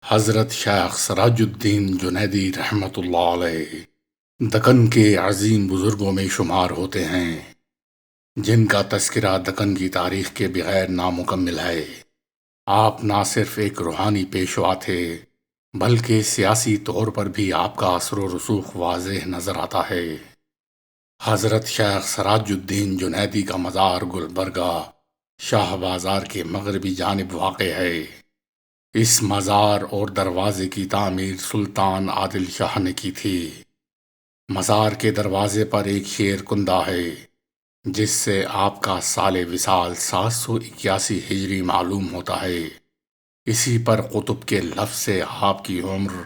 حضرت شیخ سراج الدین جنیدی رحمۃ اللہ علیہ دکن کے عظیم بزرگوں میں شمار ہوتے ہیں، جن کا تذکرہ دکن کی تاریخ کے بغیر نامکمل ہے۔ آپ نہ صرف ایک روحانی پیشوا تھے، بلکہ سیاسی طور پر بھی آپ کا اثر و رسوخ واضح نظر آتا ہے۔ حضرت شیخ سراج الدین جنیدی کا مزار گلبرگہ شاہ بازار کے مغربی جانب واقع ہے۔ اس مزار اور دروازے کی تعمیر سلطان عادل شاہ نے کی تھی۔ مزار کے دروازے پر ایک شیر کندہ ہے، جس سے آپ کا سال وصال 781 ہجری معلوم ہوتا ہے۔ اسی پر قطب کے لفظ سے آپ کی عمر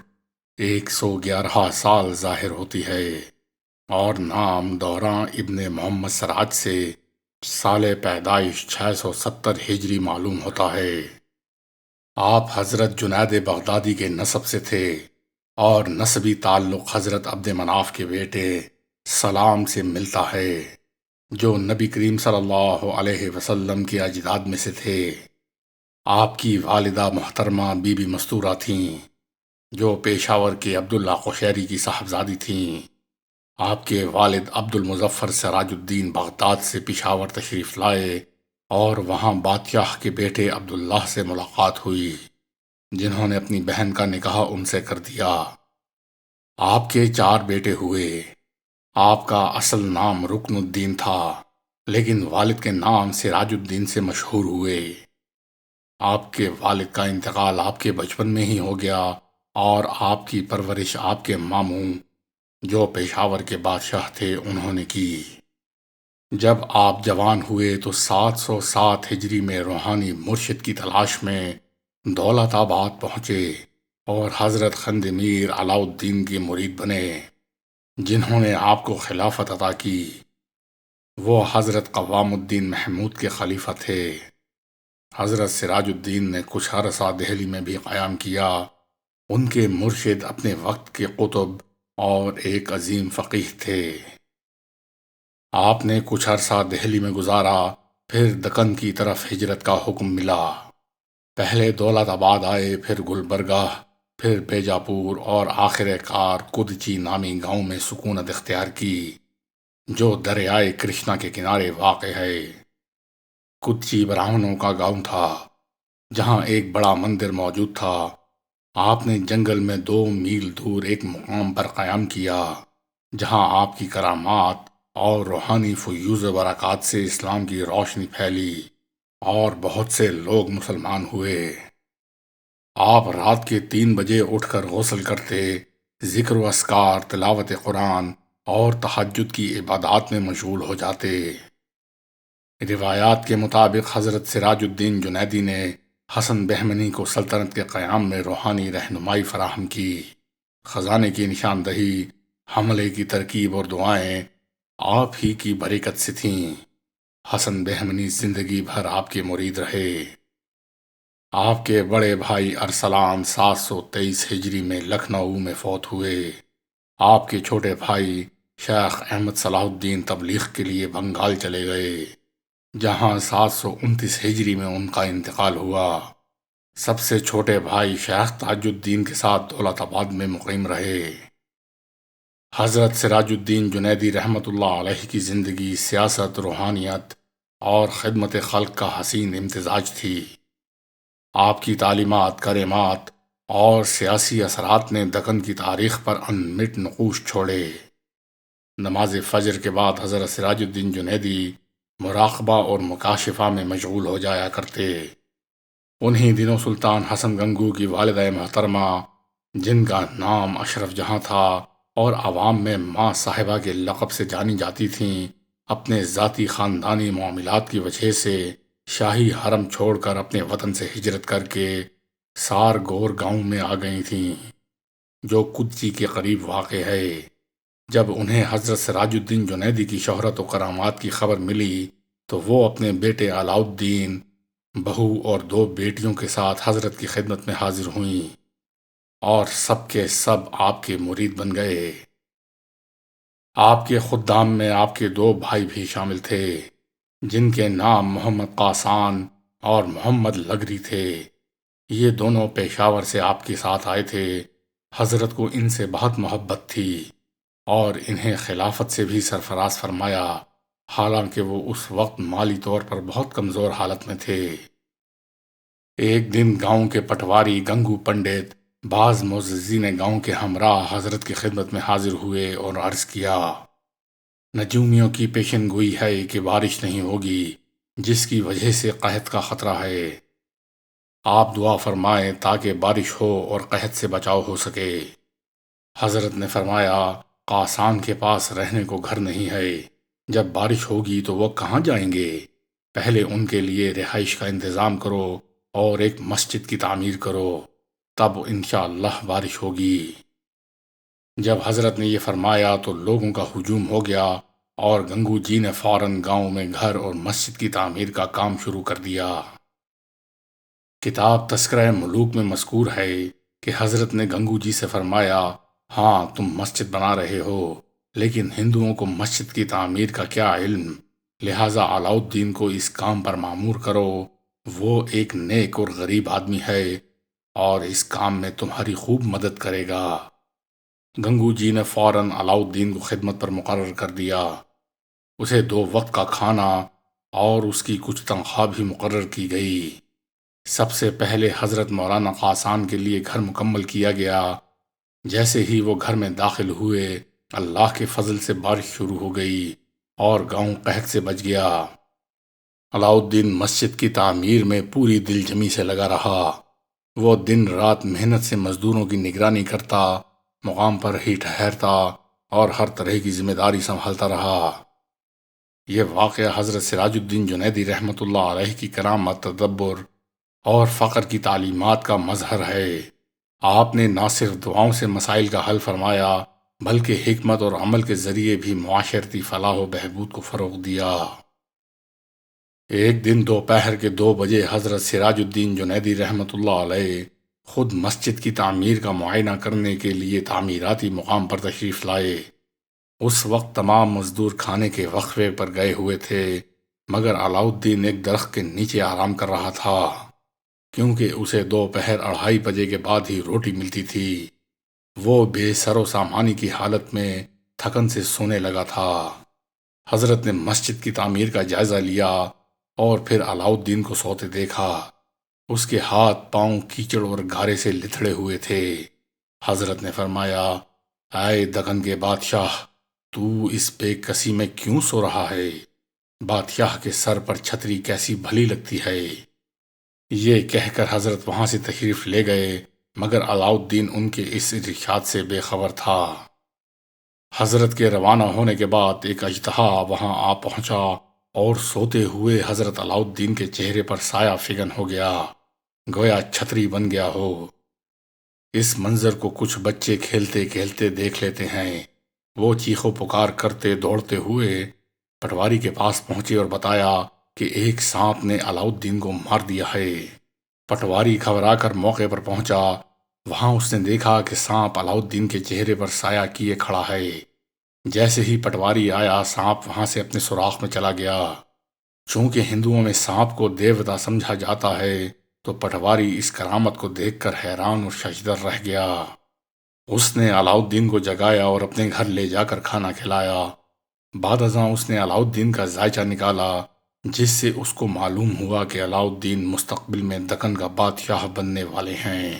111 سال ظاہر ہوتی ہے، اور نام دوراں ابن محمد سراج سے سال پیدائش 670 ہجری معلوم ہوتا ہے۔ آپ حضرت جنید بغدادی کے نسب سے تھے، اور نسبی تعلق حضرت عبد مناف کے بیٹے سلام سے ملتا ہے، جو نبی کریم صلی اللہ علیہ وسلم کے اجداد میں سے تھے۔ آپ کی والدہ محترمہ بی بی مستورہ تھیں، جو پشاور کے عبداللہ قشیری کی صاحبزادی تھیں۔ آپ کے والد عبد المظفر سراج الدین بغداد سے پشاور تشریف لائے، اور وہاں بادشاہ کے بیٹے عبداللہ سے ملاقات ہوئی، جنہوں نے اپنی بہن کا نکاح ان سے کر دیا۔ آپ کے 4 بیٹے ہوئے۔ آپ کا اصل نام رکن الدین تھا، لیکن والد کے نام سراج الدین سے مشہور ہوئے۔ آپ کے والد کا انتقال آپ کے بچپن میں ہی ہو گیا، اور آپ کی پرورش آپ کے ماموں، جو پشاور کے بادشاہ تھے، انہوں نے کی۔ جب آپ جوان ہوئے تو 707 ہجری میں روحانی مرشد کی تلاش میں دولت آباد پہنچے، اور حضرت خند میر علاء الدین کے مرید بنے، جنہوں نے آپ کو خلافت عطا کی۔ وہ حضرت قوام الدین محمود کے خلیفہ تھے۔ حضرت سراج الدین نے کچھ عرصہ دہلی میں بھی قیام کیا۔ ان کے مرشد اپنے وقت کے قطب اور ایک عظیم فقیہ تھے۔ آپ نے کچھ عرصہ دہلی میں گزارا، پھر دکن کی طرف ہجرت کا حکم ملا۔ پہلے دولت آباد آئے، پھر گلبرگہ، پھر بیجاپور، اور آخر کار کدچی نامی گاؤں میں سکونت اختیار کی، جو دریائے کرشنا کے کنارے واقع ہے۔ کدچی براہمنوں کا گاؤں تھا، جہاں ایک بڑا مندر موجود تھا۔ آپ نے جنگل میں 2 میل دور ایک مقام پر قیام کیا، جہاں آپ کی کرامات اور روحانی فیوض و برکات سے اسلام کی روشنی پھیلی، اور بہت سے لوگ مسلمان ہوئے۔ آپ رات کے 3 بجے اٹھ کر غسل کرتے، ذکر و اذکار، تلاوت قرآن اور تہجد کی عبادات میں مشغول ہو جاتے۔ روایات کے مطابق حضرت سراج الدین جنیدی نے حسن بہمنی کو سلطنت کے قیام میں روحانی رہنمائی فراہم کی۔ خزانے کی نشاندہی، حملے کی ترکیب اور دعائیں آپ ہی کی برکت سے تھیں۔ حسن بہمنی زندگی بھر آپ کے مرید رہے۔ آپ کے بڑے بھائی ارسلان 723 ہجری میں لکھنؤ میں فوت ہوئے۔ آپ کے چھوٹے بھائی شیخ احمد صلاح الدین تبلیغ کے لیے بنگال چلے گئے، جہاں 729 ہجری میں ان کا انتقال ہوا۔ سب سے چھوٹے بھائی شیخ تاج الدین کے ساتھ دولت آباد میں مقیم رہے۔ حضرت سراج الدین جنیدی رحمۃ اللہ علیہ کی زندگی سیاست، روحانیت اور خدمت خلق کا حسین امتزاج تھی۔ آپ کی تعلیمات، کرامات اور سیاسی اثرات نے دکن کی تاریخ پر انمٹ نقوش چھوڑے۔ نماز فجر کے بعد حضرت سراج الدین جنیدی مراقبہ اور مکاشفہ میں مشغول ہو جایا کرتے۔ انہی دنوں سلطان حسن گنگو کی والدہ محترمہ، جن کا نام اشرف جہاں تھا اور عوام میں ماں صاحبہ کے لقب سے جانی جاتی تھیں، اپنے ذاتی خاندانی معاملات کی وجہ سے شاہی حرم چھوڑ کر اپنے وطن سے ہجرت کر کے سارگور گاؤں میں آ گئی تھیں، جو کدچی کے قریب واقع ہے۔ جب انہیں حضرت سراج الدین جنیدی کی شہرت و کرامات کی خبر ملی تو وہ اپنے بیٹے علاء الدین، بہو اور 2 بیٹیوں کے ساتھ حضرت کی خدمت میں حاضر ہوئیں، اور سب کے سب آپ کے مرید بن گئے۔ آپ کے خدام میں آپ کے 2 بھائی بھی شامل تھے، جن کے نام محمد قاسان اور محمد لگری تھے۔ یہ دونوں پیشاور سے آپ کے ساتھ آئے تھے۔ حضرت کو ان سے بہت محبت تھی اور انہیں خلافت سے بھی سرفراز فرمایا، حالانکہ وہ اس وقت مالی طور پر بہت کمزور حالت میں تھے۔ ایک دن گاؤں کے پٹواری گنگو پنڈت بعض معززین گاؤں کے ہمراہ حضرت کی خدمت میں حاضر ہوئے اور عرض کیا، نجومیوں کی پیشن گوئی ہے کہ بارش نہیں ہوگی، جس کی وجہ سے قحط کا خطرہ ہے۔ آپ دعا فرمائیں تاکہ بارش ہو اور قحط سے بچاؤ ہو سکے۔ حضرت نے فرمایا، قاسان کے پاس رہنے کو گھر نہیں ہے، جب بارش ہوگی تو وہ کہاں جائیں گے؟ پہلے ان کے لیے رہائش کا انتظام کرو اور ایک مسجد کی تعمیر کرو، تب انشاءاللہ بارش ہوگی۔ جب حضرت نے یہ فرمایا تو لوگوں کا ہجوم ہو گیا اور گنگو جی نے فوراً گاؤں میں گھر اور مسجد کی تعمیر کا کام شروع کر دیا۔ کتاب تذکرہ ملوک میں مذکور ہے کہ حضرت نے گنگو جی سے فرمایا، ہاں تم مسجد بنا رہے ہو، لیکن ہندوؤں کو مسجد کی تعمیر کا کیا علم، لہٰذا علاؤ الدین کو اس کام پر مامور کرو، وہ ایک نیک اور غریب آدمی ہے اور اس کام میں تمہاری خوب مدد کرے گا۔ گنگو جی نے فوراً علاؤ الدین کو خدمت پر مقرر کر دیا۔ اسے 2 وقت کا کھانا اور اس کی کچھ تنخواہ بھی مقرر کی گئی۔ سب سے پہلے حضرت مولانا قاسان کے لیے گھر مکمل کیا گیا۔ جیسے ہی وہ گھر میں داخل ہوئے، اللہ کے فضل سے بارش شروع ہو گئی اور گاؤں قحط سے بچ گیا۔ علاؤ الدین مسجد کی تعمیر میں پوری دل جمی سے لگا رہا۔ وہ دن رات محنت سے مزدوروں کی نگرانی کرتا، مقام پر ہی ٹھہرتا اور ہر طرح کی ذمہ داری سنبھالتا رہا۔ یہ واقعہ حضرت سراج الدین جنیدی رحمۃ اللہ علیہ کی کرامت، تدبر اور فقر کی تعلیمات کا مظہر ہے۔ آپ نے نہ صرف دعاؤں سے مسائل کا حل فرمایا، بلکہ حکمت اور عمل کے ذریعے بھی معاشرتی فلاح و بہبود کو فروغ دیا۔ ایک دن دوپہر کے 2 بجے حضرت سراج الدین جنیدی رحمۃ اللہ علیہ خود مسجد کی تعمیر کا معائنہ کرنے کے لیے تعمیراتی مقام پر تشریف لائے۔ اس وقت تمام مزدور کھانے کے وقفے پر گئے ہوئے تھے، مگر علاؤ الدین ایک درخت کے نیچے آرام کر رہا تھا، کیونکہ اسے دوپہر 2:30 بجے کے بعد ہی روٹی ملتی تھی۔ وہ بے سر و سامانی کی حالت میں تھکن سے سونے لگا تھا۔ حضرت نے مسجد کی تعمیر کا جائزہ لیا اور پھر علاؤ الدین کو سوتے دیکھا۔ اس کے ہاتھ پاؤں کیچڑ اور گارے سے لتھڑے ہوئے تھے۔ حضرت نے فرمایا، اے دکن کے بادشاہ، تو اس بے کسی میں کیوں سو رہا ہے؟ بادشاہ کے سر پر چھتری کیسی بھلی لگتی ہے۔ یہ کہہ کر حضرت وہاں سے تشریف لے گئے، مگر علاؤ الدین ان کے اس ارشاد سے بے خبر تھا۔ حضرت کے روانہ ہونے کے بعد ایک اژدہا وہاں آ پہنچا اور سوتے ہوئے حضرت علاؤ الدین کے چہرے پر سایہ فگن ہو گیا، گویا چھتری بن گیا ہو۔ اس منظر کو کچھ بچے کھیلتے کھیلتے دیکھ لیتے ہیں۔ وہ چیخو پکار کرتے دوڑتے ہوئے پٹواری کے پاس پہنچے اور بتایا کہ ایک سانپ نے علاؤ الدین کو مار دیا ہے۔ پٹواری گھبرا کر موقع پر پہنچا۔ وہاں اس نے دیکھا کہ سانپ علاؤ الدین کے چہرے پر سایہ کیے کھڑا ہے۔ جیسے ہی پٹواری آیا، سانپ وہاں سے اپنے سوراخ میں چلا گیا۔ چونکہ ہندوؤں میں سانپ کو دیوتا سمجھا جاتا ہے، تو پٹواری اس کرامت کو دیکھ کر حیران اور ششدر رہ گیا۔ اس نے علاؤ الدین کو جگایا اور اپنے گھر لے جا کر کھانا کھلایا۔ بعد ازاں اس نے علاؤ الدین کا ذائچہ نکالا، جس سے اس کو معلوم ہوا کہ علاؤ الدین مستقبل میں دکن کا بادشاہ بننے والے ہیں۔